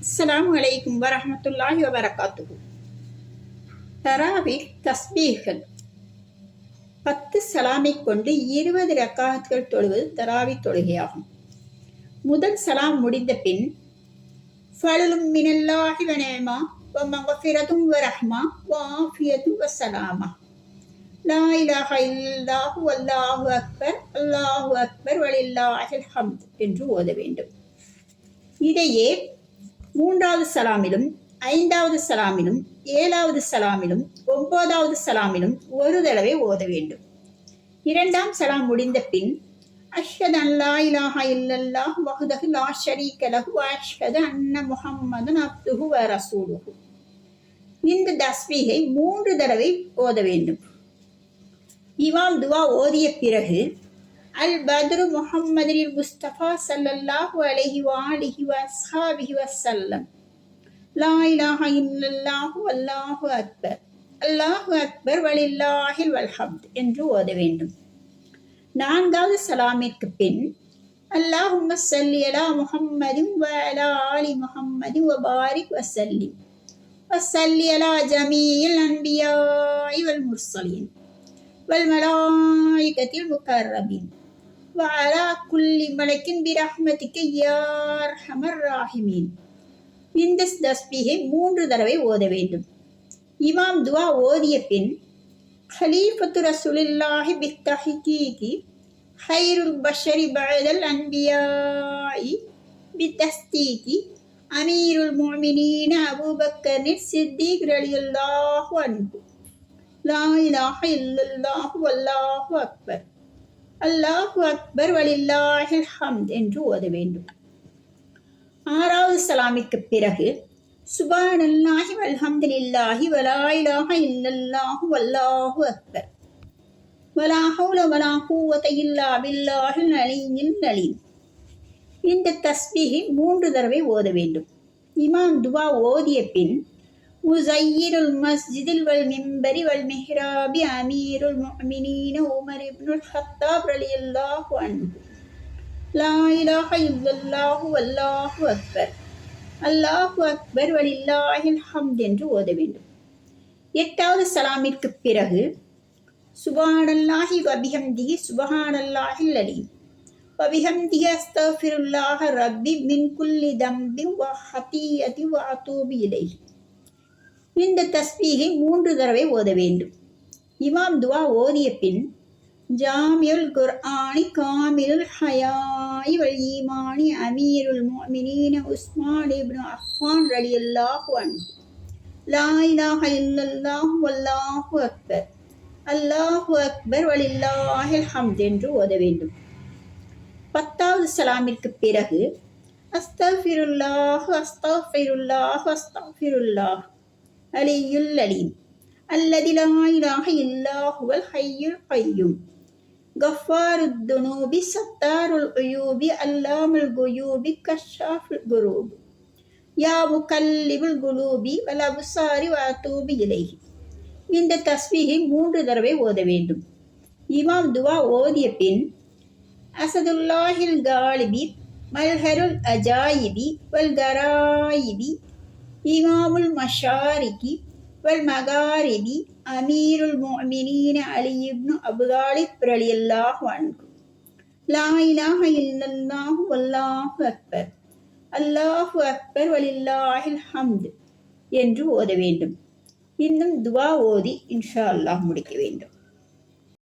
அஸ்ஸலாமு அலைக்கும் வரஹ்மத்துல்லாஹி வபரகாத்துஹு. தராவிஹ் தஸ்பீஹ்கள் 10 சலாமை கொண்டு 20 ரக்காத்கள் தொழுவது தராவி தொழுகையாகும். முதல் சலாம் முடிந்த பின் ஃபலுலும் மினல்லாஹி வ நிஅமா வ மக்ஃபிரத்தும் வ ரஹ்மா வ ஆஃபியத்தும் வ ஸலாமா லா இலாஹ இல்லல்லாஹு வல்லாஹு அக்பர் வலில்லாஹில் ஹம்த் என்று ஓத வேண்டும். இதையே 3வது சலாமிலும் 5வது சலாமிலும் 7வது சலாமிலும் 9வது சலாமிலும் ஒரு தடவை ஓத வேண்டும். 2ஆம் சலாம் முடிந்த பின் அஷ்ஹது அன் லா இலாஹ இல்லல்லாஹ் வஹ்தஹு லா ஷரீக லஹு வ அஷ்ஹது அன்ன முஹம்மதன் அப்துஹு வ ரசூலுஹு. இந்த தஸ்பீஹை 3 தடவை ஓத வேண்டும். இமாம் துவா ஓதிய பிறகு அல் பத்ரு முஹம்மதில் முஸ்தபா ஸல்லல்லாஹு அலைஹி வஆலிஹி வஸஹாபிஹி வஸல்லம் லா இலாஹ இல்லல்லாஹு அல்லாஹு அக்பர் வலில்லாஹில் வல்ஹம்த் என்று ஓத வேண்டும். 4வது சலாமிற்கு பின் அல்லாஹும்ம ஸல்லி அலா முஹம்மதின் வ அலா ஆலி முஹம்மதின் வ பாரிக் வ ஸல்லிம் வ ஸல்லி அலா ஜமீஇல் அன்பியாஇ வல் முர்ஸலீன் வல் மலாயிகத்தில் முகர்ரபீன் வஅலா குல்லி மலக்கின் பிரஹ்மதிக யா அர்ஹமர் ராஹிமீன். இந்த தஸ்பீஹை 3 தடவை ஓத வேண்டும். இமாம் துவா ஓதிய பின் ஹலீஃபத்து ரசூலுல்லாஹி பித்தஹ்கீகி ஹைருல் பஷரி பஅதல் அன்பியாஇ பித்தஸ்தீகி அமீருல் முஃமினீன அபூபக்கர் சித்தீக் ரலியல்லாஹு அன்ஹு லா இலாஹ இல்லல்லாஹு வல்லாஹு அக்பர் அல்லாஹு அக்பர் வலில்லாஹில் ஹம்த் என்று ஓத வேண்டும். 6வது சலாமிற்கு பிறகு சுப்ஹானல்லாஹி வல்ஹம்துலில்லாஹி வலா இலாஹ இல்லல்லாஹு வல்லாஹு அக்பர் வலா ஹவுல வலா குவத இல்லா பில்லாஹில் அலிய்யில் அலீம். இந்த தஸ்பீஹை 3 தடவை ஓத வேண்டும். இமாம் துவா ஓதிய பின் முஸய்யிருல் மஸ்ஜிதில் வல் மிம்பரி வல் மிஹ்ராபி அமீருல் முஃமினீன உமர் இப்னுல் ஹத்தாப் ரலியல்லாஹு அன்ஹு லா இலாஹ இல்லல்லாஹு வல்லாஹு அக்பர் அல்லாஹு அக்பர் வலில்லாஹில் ஹம்த் என்று ஓத வேண்டும். 8வது சலாமிற்கு பிறகு சுப்ஹானல்லாஹி வ பிஹம்திஹி சுப்ஹானல்லாஹில் அலீம் வ பிஹம்திஹி அஸ்தக்ஃபிருல்லாஹ ரப்பி மின் குல்லி தம்பி வ ஹதீயதி வ அதூபு இலைஹி. இந்த தஸ்பீஹை 3 தடவை ஓத வேண்டும். இமாம் துவா ஓதிய பின் ஜாமியுல் குர்ஆனி காமிலுல் ஹயாஇ வல் ஈமானி அமீருல் முஃமினீன உஸ்மான் இப்னு அஃபான் ரலியல்லாஹு அன்ஹு லா இலாஹ இல்லல்லாஹு வல்லாஹு அக்பர் அல்லாஹு அக்பர் வலில்லாஹில் ஹம்த் என்று ஓத வேண்டும். 10வது சலாமிற்கு பிறகு அஸ்தக்ஃபிருல்லாஹ் அலியுல் அலீம் அல்லதி லா இலாஹ இல்லா ஹுவல் ஹய்யுல் கய்யூம் கஃபாருத் துனூபி சத்தாருல் உயூபி அல்லாமுல் குயூபி கஷ்ஷாஃபுல் குரூப் யா முகல்லிபுல் குலூபி வல் அப்சாரி வ அதூபு இலைஹி. இந்த தஸ்பீஹை 3 தடவை ஓத வேண்டும். இமாம் துவா ஓதிய பின் அஸதுல்லாஹில் காலிபி மல்ஹருல் அஜாயிபி வல் கராயிபி இமாமுல் மஷாரிகி வல் மகாரிபி அமீருல் முஃமினீன அலி இப்னு அபூ தாலிப் ரலியல்லாஹு அன்ஹு லா இலாஹ இல்லல்லாஹு வல்லாஹு அக்பர் அல்லாஹு அக்பர் வலில்லாஹில் ஹம்த் என்று ஓத வேண்டும். இன்னும் துவா ஓதி இன்ஷா அல்லாஹ் முடிக்க வேண்டும்.